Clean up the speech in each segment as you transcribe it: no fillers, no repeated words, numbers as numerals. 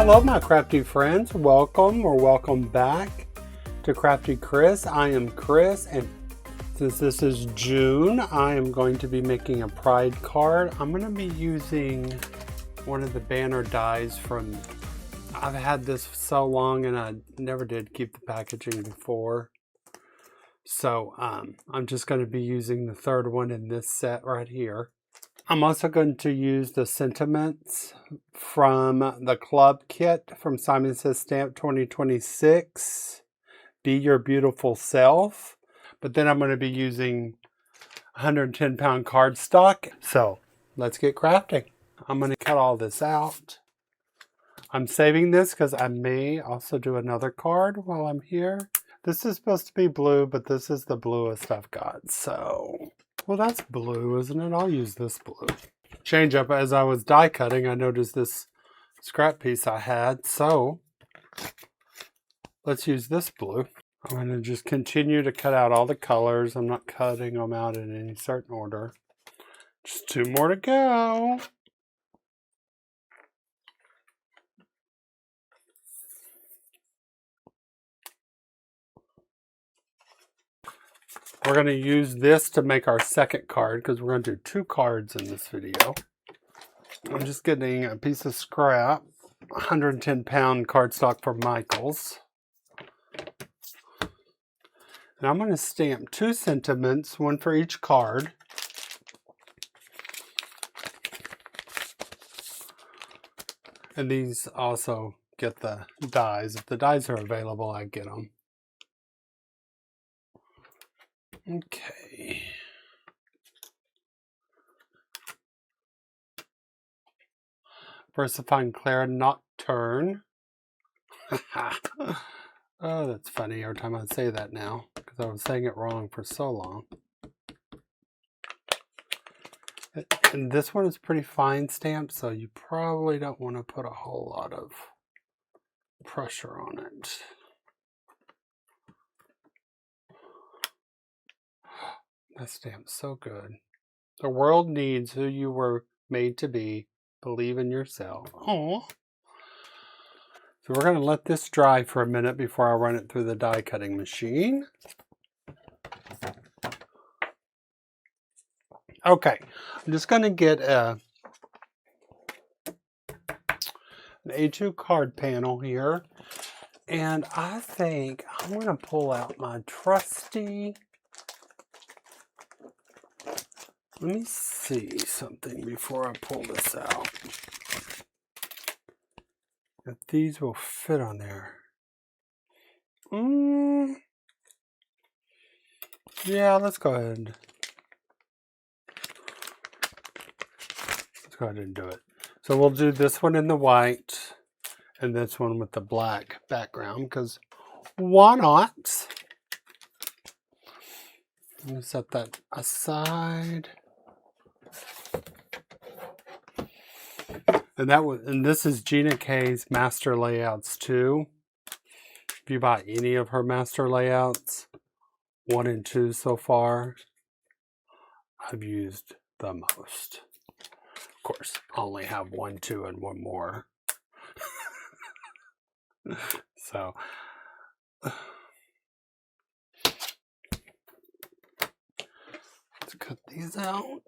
Hello my crafty friends, welcome back to Crafty Krys. I am Krys, and since this is June, I am going to be making a pride card. I'm going to be using one of the banner dies from, I've had this for so long and I never did keep the packaging before. So I'm just going to be using the third one in this set right here. I'm also going to use the sentiments from the club kit from Simon Says Stamp 2026. Be Your Beautiful Self. But then I'm going to be using 110 pound cardstock. So let's get crafting. I'm going to cut all this out. I'm saving this because I may also do another card while I'm here. This is supposed to be blue, but this is the bluest I've got. So, well, that's blue, isn't it? I'll use this blue. Change up, as I was die cutting, I noticed this scrap piece I had. So let's use this blue. I'm going to just continue to cut out all the colors. I'm not cutting them out in any certain order. Just 2 more to go. We're going to use this to make our second card because we're going to do 2 cards in this video. I'm just getting a piece of scrap, 110 pound cardstock from Michaels. And I'm going to stamp 2 sentiments, one for each card. And these also get the dies. If the dies are available, I get them. Okay. VersaFine Clair Nocturne. Oh, that's funny every time I say that now, because I was saying it wrong for so long. And this one is pretty fine stamped, so you probably don't want to put a whole lot of pressure on it. That stamp's so good. The world needs who you were made to be. Believe in yourself. Oh. So we're going to let this dry for a minute before I run it through the die cutting machine. Okay, I'm just going to get an A2 card panel here. And I think I'm going to pull out my trusty... Let me see something before I pull this out. If these will fit on there. Yeah, let's go ahead. Let's go ahead and do it. So we'll do this one in the white and this one with the black background, because why not? I'm going to set that aside. And this is Gina K's master layouts too. If you buy any of her master layouts, 1 and 2 so far, I've used the most. Of course, I only have 1, 2, and 1 more. So, let's cut these out.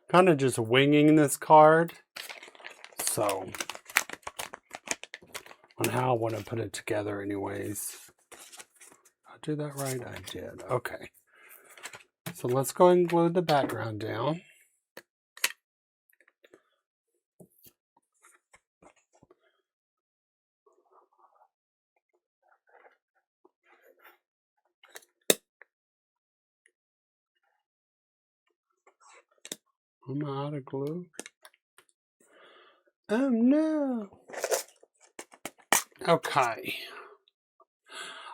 Kind of just winging this card, so on how I want to put it together anyways. I'll do that right? I did. Okay. So let's go ahead and glue the background down. I'm out of glue. Oh no. Okay.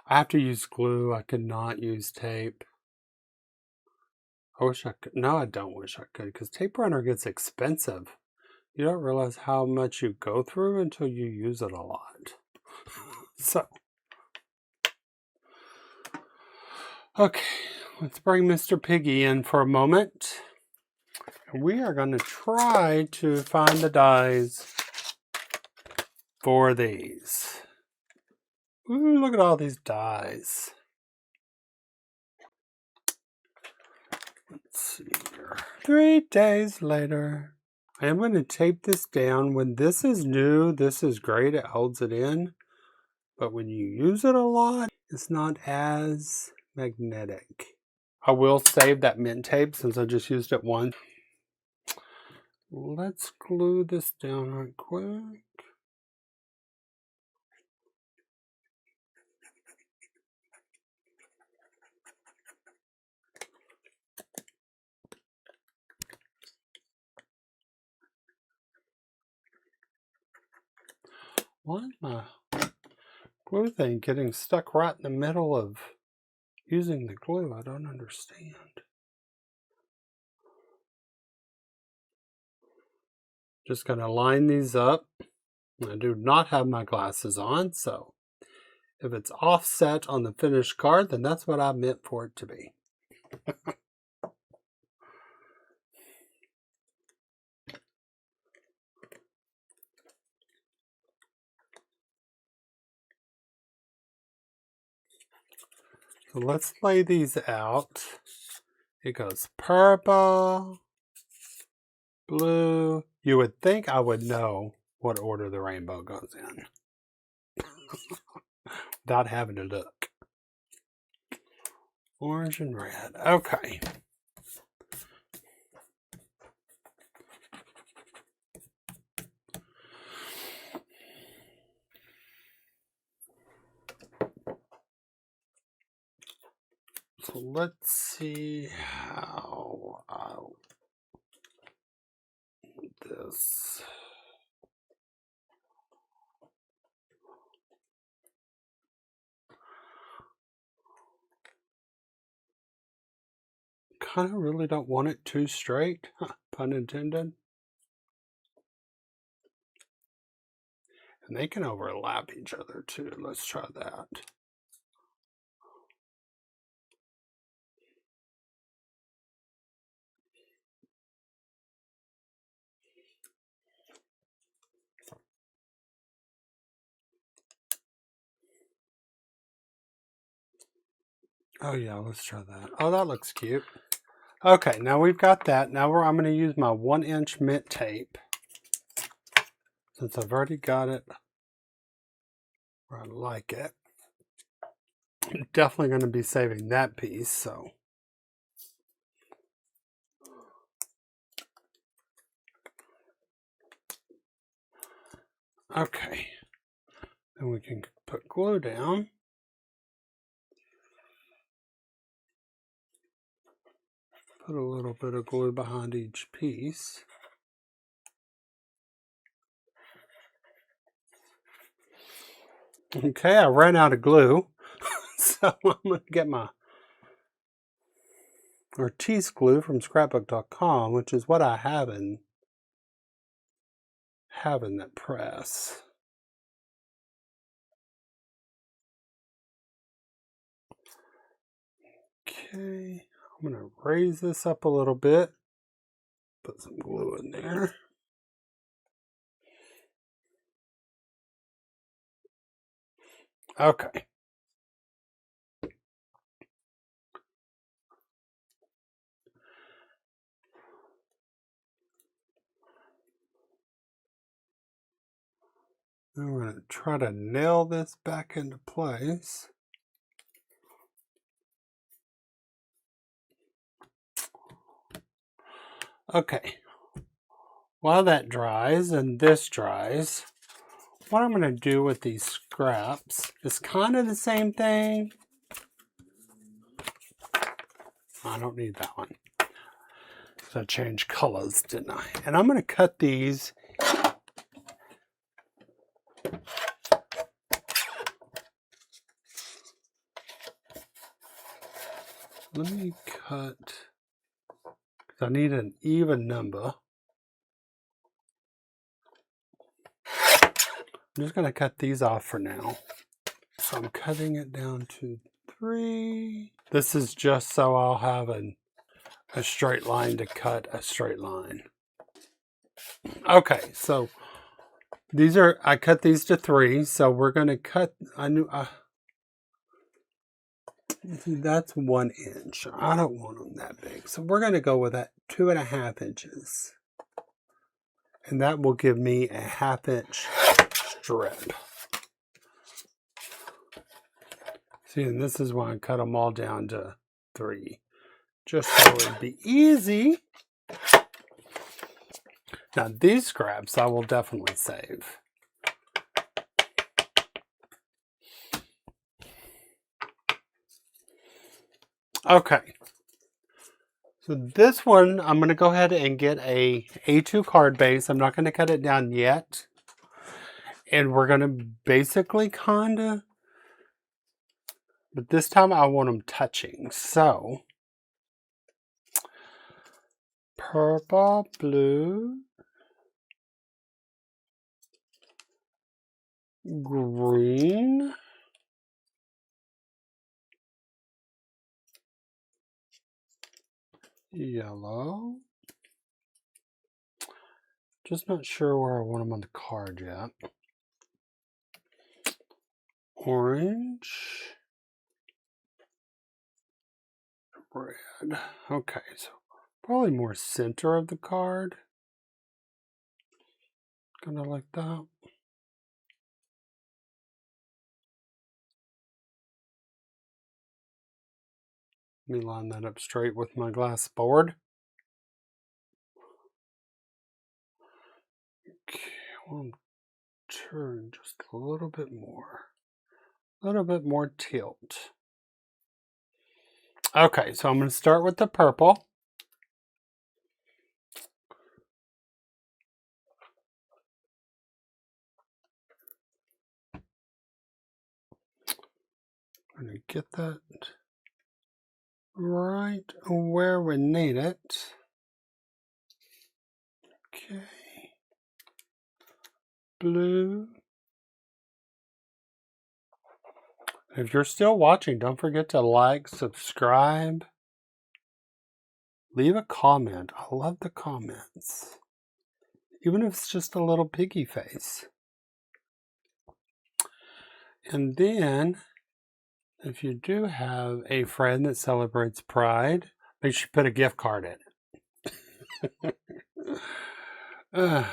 I have to use glue. I could not use tape. I wish I could. No, I don't wish I could, because tape runner gets expensive. You don't realize how much you go through until you use it a lot. So, okay, let's bring Mr. Piggy in for a moment. We are going to try to find the dies for these. Ooh, look at all these dies. Let's see here. 3 days later. I am going to tape this down. When this is new, this is great. It holds it in. But when you use it a lot, it's not as magnetic. I will save that mint tape since I just used it once. Let's glue this down right quick. Why is my glue thing getting stuck right in the middle of using the glue? I don't understand. Just going to line these up. I do not have my glasses on, so if it's offset on the finished card, then that's what I meant for it to be. So let's lay these out. It goes purple, blue. You would think I would know what order the rainbow goes in without having to look. Orange and red. Okay. So let's see how I'll this. Kind of really don't want it too straight, pun intended. And they can overlap each other too. Let's try that. Oh yeah, let's try that. Oh, that looks cute. Okay, now we've got that. Now I'm going to use my 1-inch mint tape. Since I've already got it where I like it. I'm definitely going to be saving that piece, so. Okay. Then we can put glue down. Put a little bit of glue behind each piece. Okay, I ran out of glue. So I'm going to get my Artis glue from Scrapbook-dot-com, which is what I have in that press. Okay, I'm going to raise this up a little bit. Put some glue in there. Okay. Now we're going to try to nail this back into place. Okay. While that dries and this dries, what I'm going to do with these scraps is kind of the same thing. I don't need that one. because I changed colors, didn't I? And I'm going to cut these. Let me cut, because I need an even number. I'm just going to cut these off for now. So I'm cutting it down to 3. This is just so I'll have a straight line to cut a straight line. Okay, so these are, I cut these to 3, so we're going to cut, that's 1 inch. I don't want them that big. So we're going to go with that 2.5 inches. And that will give me a 1/2 inch strip. See, and this is why I cut them all down to 3. Just so it'd be easy. Now these scraps I will definitely save. Okay. So this one, I'm going to go ahead and get a A2 card base. I'm not going to cut it down yet. And we're going to basically kind of, but this time I want them touching. So, purple, blue, green, yellow. Just not sure where I want them on the card yet. Orange, red. Okay, so probably more center of the card. Kind of like that. Let me line that up straight with my glass board. Okay, I want to turn just a little bit more. A little bit more tilt. Okay, so I'm going to start with the purple. I'm going to get that right where we need it. Okay. Blue. If you're still watching, don't forget to like, subscribe, leave a comment. I love the comments. Even if it's just a little piggy face. And then, if you do have a friend that celebrates Pride, make sure you put a gift card in it.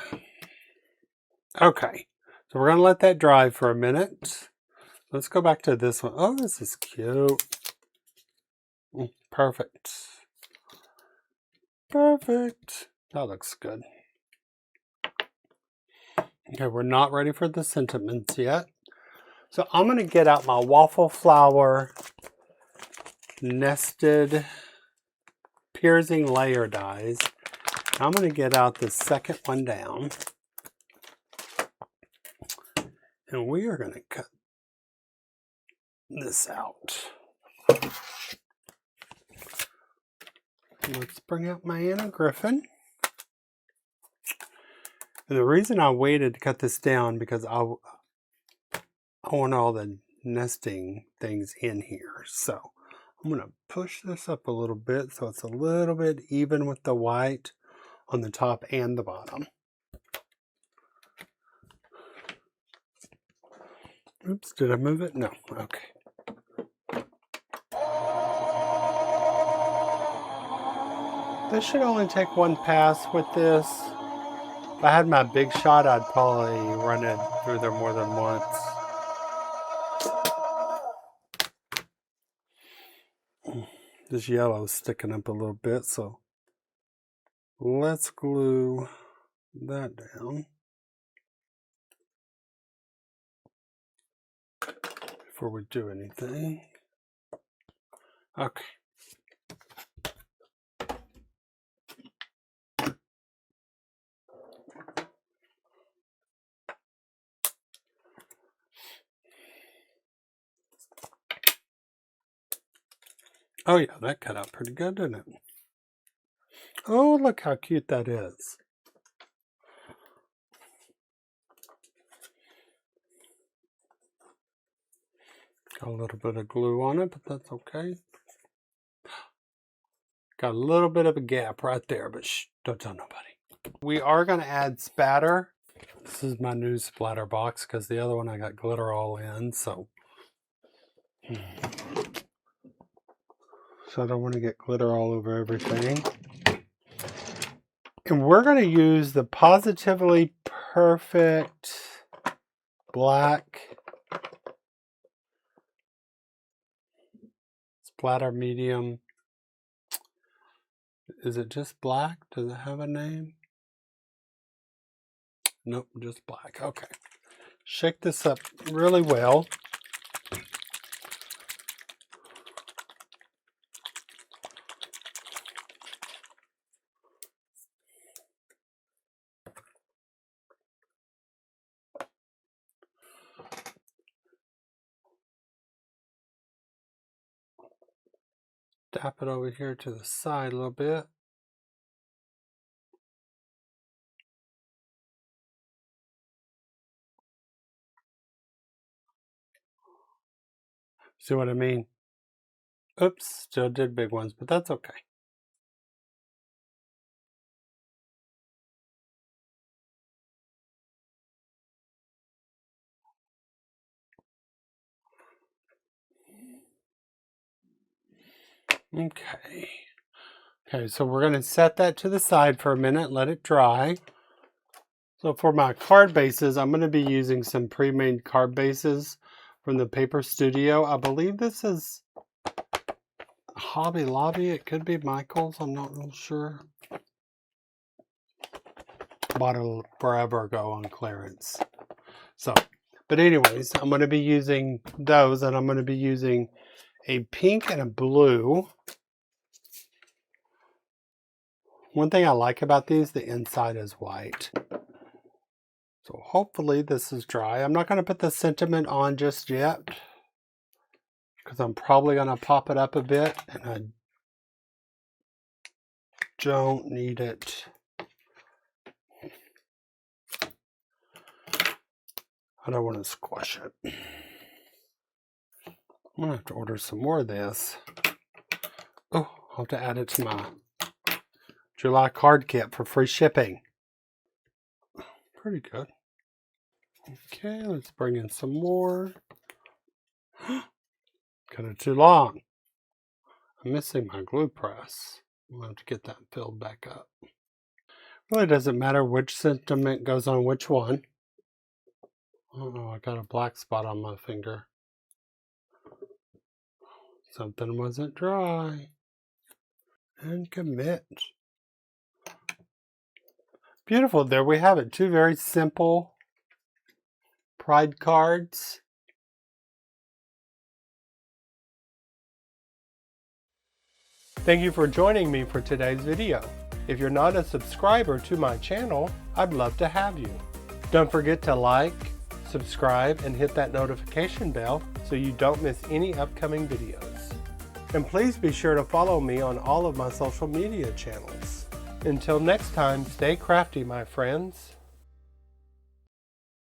Okay, so we're going to let that dry for a minute. Let's go back to this one. Oh, this is cute. Perfect. Perfect. That looks good. Okay, we're not ready for the sentiments yet. So I'm going to get out my waffle flower nested piercing layer dies. I'm going to get out the second one down. And we are going to cut this out. Let's bring out my Anna Griffin. And the reason I waited to cut this down because I want all the nesting things in here. So I'm going to push this up a little bit so it's a little bit even with the white on the top and the bottom. Oops, did I move it? No, okay. This should only take one pass with this. If I had my big shot, I'd probably run it through there more than once. This yellow is sticking up a little bit, so let's glue that down before we do anything. Okay. Oh yeah, that cut out pretty good, didn't it? Oh, look how cute that is. Got a little bit of glue on it, but that's okay. Got a little bit of a gap right there, but shh, don't tell nobody. We are going to add spatter. This is my new splatter box because the other one I got glitter all in, so I don't want to get glitter all over everything. And we're going to use the Positively Perfect black splatter medium. Is it just black? Does it have a name? Nope, just black. Okay. Shake this up really well. Tap it over here to the side a little bit. See what I mean? Oops, still did big ones, but that's okay. Okay, so we're going to set that to the side for a minute, let it dry. So for my card bases, I'm going to be using some pre-made card bases from the Paper Studio. I believe this is Hobby Lobby. It could be Michael's. I'm not real sure. Bought it forever ago on clearance. So, but anyways, I'm going to be using those, and I'm going to be using a pink and a blue. One thing I like about these, the inside is white. So hopefully this is dry. I'm not going to put the sentiment on just yet because I'm probably going to pop it up a bit, and I don't need it. I don't want to squash it. I'm going to have to order some more of this. Oh, I'll have to add it to my July card kit for free shipping. Pretty good. Okay, let's bring in some more. Kind of too long. I'm missing my glue press. I'll have to get that filled back up. Really doesn't matter which sentiment goes on which one. Oh, I got a black spot on my finger. Something wasn't dry. And commit. Beautiful. There we have it. Two very simple pride cards. Thank you for joining me for today's video. If you're not a subscriber to my channel, I'd love to have you. Don't forget to like, subscribe, and hit that notification bell so you don't miss any upcoming videos. And please be sure to follow me on all of my social media channels. Until next time, stay crafty, my friends.